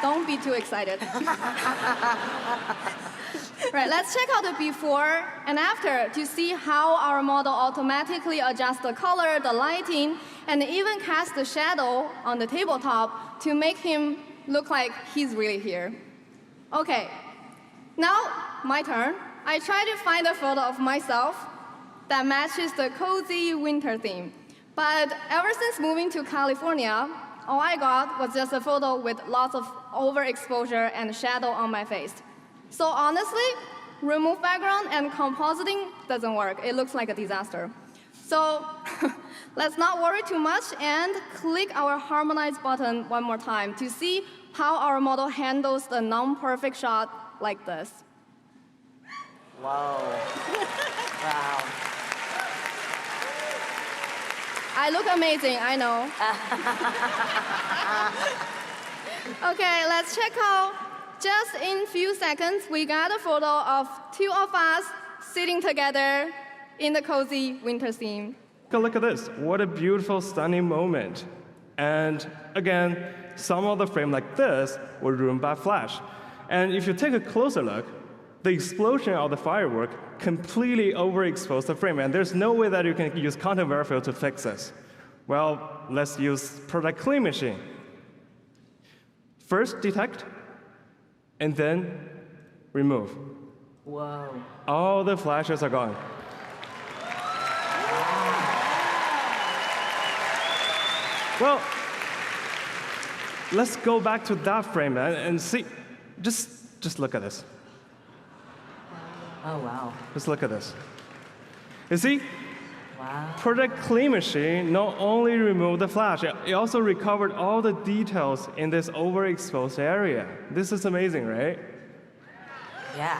Don't be too excited. Right, let's check out the before and after to see how our model automatically adjusts the color, the lighting, and even casts the shadow on the tabletop to make him look like he's really here. Okay, now my turn. I try to find a photo of myself that matches the cozy winter theme. But ever since moving to California, all I got was just a photo with lots of overexposure and shadow on my face. So honestly, remove background and compositing doesn't work. It looks like a disaster. So let's not worry too much and click our harmonize button one more time to see how our model handles the non-perfect shot like this. Wow. Wow. I look amazing, I know. Okay, let's check out. Just in a few seconds, we got a photo of two of us sitting together in the cozy winter theme. Look at this. What a beautiful, stunning moment. And again, some of the frame like this were ruined by flash. And if you take a closer look, the explosion of the firework completely overexposed the frame, and there's no way that you can use content verifier to fix this. Well, let's use product clean machine. First, detect, and then remove. Whoa. All the flashes are gone. Well, let's go back to that frame and see. Just look at this. Oh, wow. Just look at this. You see, Wow. Product Clean Machine not only removed the flash, it also recovered all the details in this overexposed area. This is amazing, right? Yeah.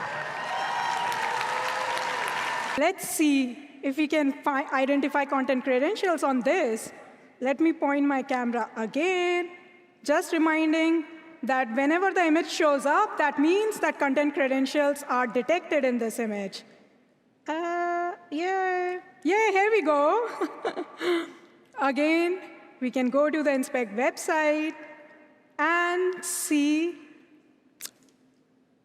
Let's see if we can identify content credentials on this. Let me point my camera again, just reminding that whenever the image shows up, that means that content credentials are detected in this image. Yeah, here we go. Again, we can go to the Inspect website and see.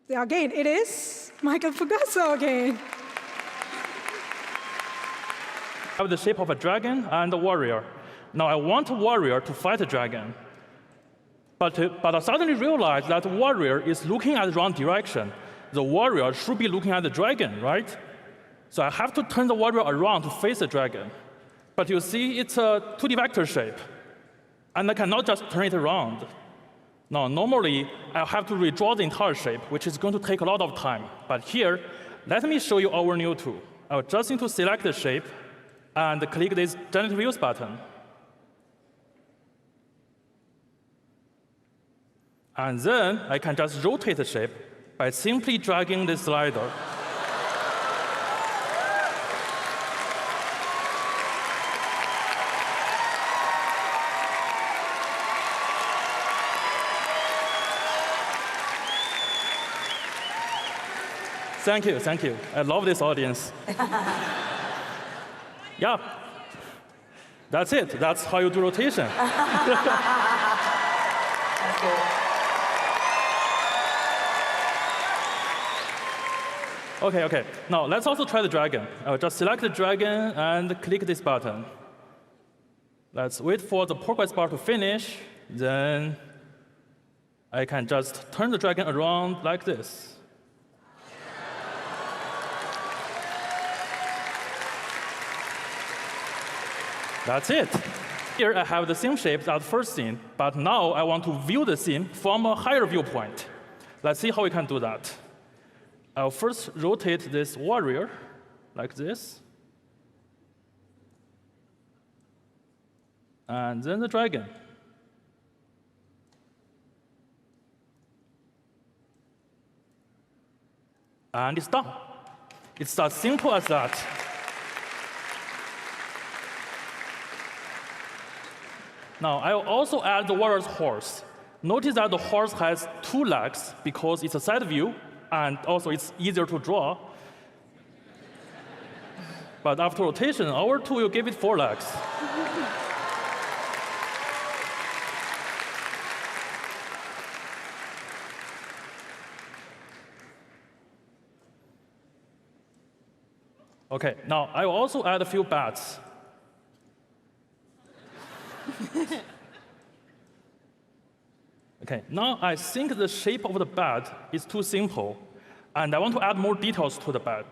Again, it is Michael Fugasso again. I have the shape of a dragon and a warrior. Now I want a warrior to fight a dragon. But I suddenly realized that the warrior is looking at the wrong direction. The warrior should be looking at the dragon, right? So I have to turn the warrior around to face the dragon. But you see, it's a 2D vector shape. And I cannot just turn it around. Now, normally, I'll have to redraw the entire shape, which is going to take a lot of time. But here, let me show you our new tool. I'll just need to select the shape and click this Generative Views button. And then I can just rotate the shape by simply dragging this slider. Thank you, thank you. I love this audience. Yeah, that's it. That's how you do rotation. Okay. Now, let's also try the dragon. I'll just select the dragon and click this button. Let's wait for the progress bar to finish. Then I can just turn the dragon around like this. That's it. Here I have the same shape as the first scene, but now I want to view the scene from a higher viewpoint. Let's see how we can do that. I'll first rotate this warrior like this. And then the dragon. And it's done. It's as simple as that. Now, I'll also add the warrior's horse. Notice that the horse has 2 legs because it's a side view, and also it's easier to draw. But after rotation, our tool will give it 4 legs. Okay, now I will also add a few bats. Okay, now I think the shape of the bat is too simple, and I want to add more details to the bat.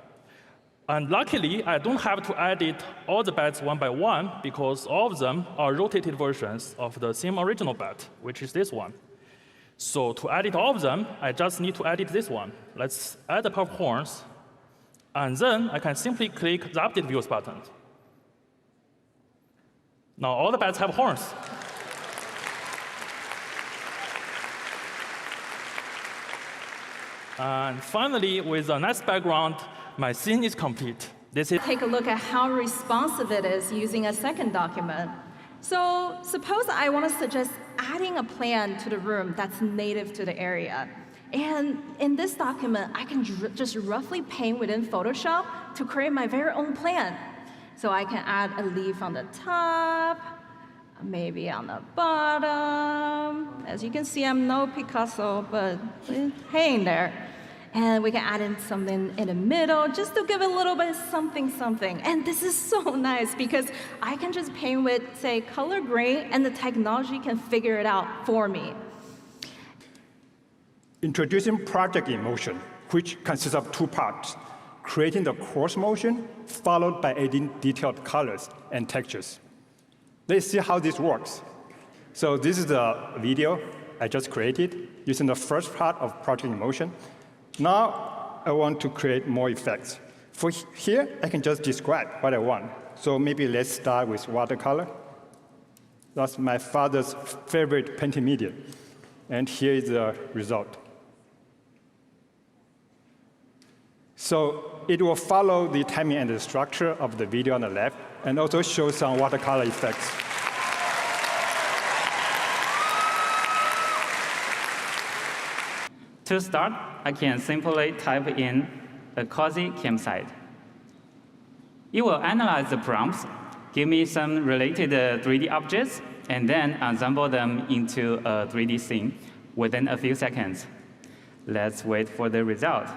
And luckily, I don't have to edit all the bats one by one, because all of them are rotated versions of the same original bat, which is this one. So to edit all of them, I just need to edit this one. Let's add a pair of horns, and then I can simply click the Update Views button. Now all the bats have horns. And finally, with a nice background, my scene is complete. This is Take a look at how responsive it is using a second document. So suppose I want to suggest adding a plan to the room that's native to the area. And in this document, I can just roughly paint within Photoshop to create my very own plan. So I can add a leaf on the top, maybe on the bottom. As you can see, I'm no Picasso, but hang there. And we can add in something in the middle just to give it a little bit of something, something. And this is so nice because I can just paint with, say, color grade, and the technology can figure it out for me. Introducing project in motion, which consists of two parts: creating the coarse motion, followed by adding detailed colors and textures. Let's see how this works. So this is the video I just created using the first part of project in motion. Now I want to create more effects. For here, I can just describe what I want. So maybe let's start with watercolor. That's my father's favorite painting medium. And here is the result. So it will follow the timing and the structure of the video on the left, and also show some watercolor effects. To start, I can simply type in a cozy campsite. It will analyze the prompts, give me some related 3D objects, and then assemble them into a 3D scene within a few seconds. Let's wait for the result.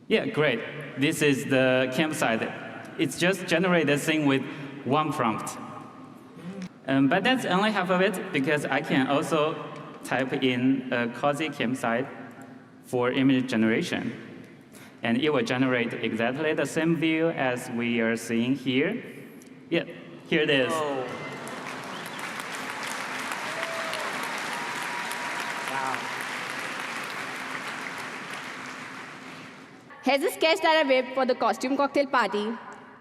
Yeah, great. This is the campsite. It's just generated a scene with one prompt. But that's only half of it, because I can also type in a cozy campsite for image generation. And it will generate exactly the same view as we are seeing here. Yeah, here it is. Oh. Wow. Here's a sketch that I whipped for the costume cocktail party,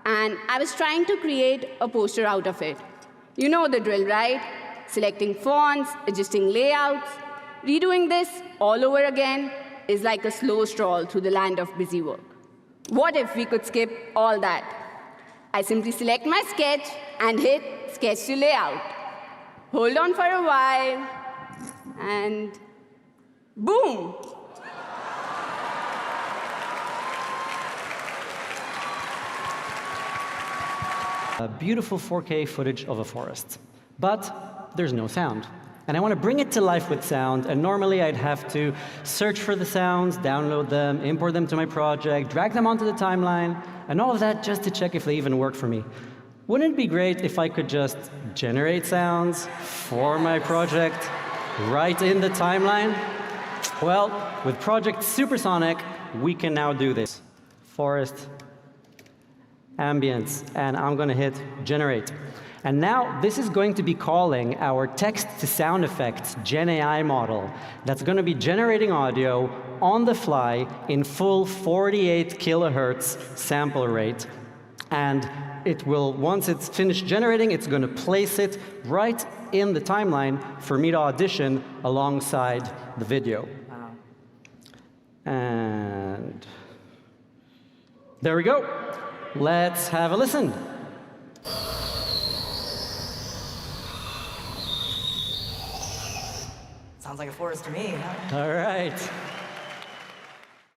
and I was trying to create a poster out of it. You know the drill, right? Selecting fonts, adjusting layouts. Redoing this all over again is like a slow stroll through the land of busy work. What if we could skip all that? I simply select my sketch and hit Sketch to Layout. Hold on for a while, and boom! A beautiful 4K footage of a forest. But there's no sound. And I want to bring it to life with sound, and normally I'd have to search for the sounds, download them, import them to my project, drag them onto the timeline, and all of that just to check if they even work for me. Wouldn't it be great if I could just generate sounds for my project right in the timeline? Well, with Project Supersonic, we can now do this. Forest, ambience, and I'm going to hit generate. And now this is going to be calling our text-to-sound effects Gen AI model that's going to be generating audio on the fly in full 48 kilohertz sample rate. And it will, once it's finished generating, it's going to place it right in the timeline for me to audition alongside the video. Wow. And there we go. Let's have a listen. Sounds like a forest to me. Huh? All right.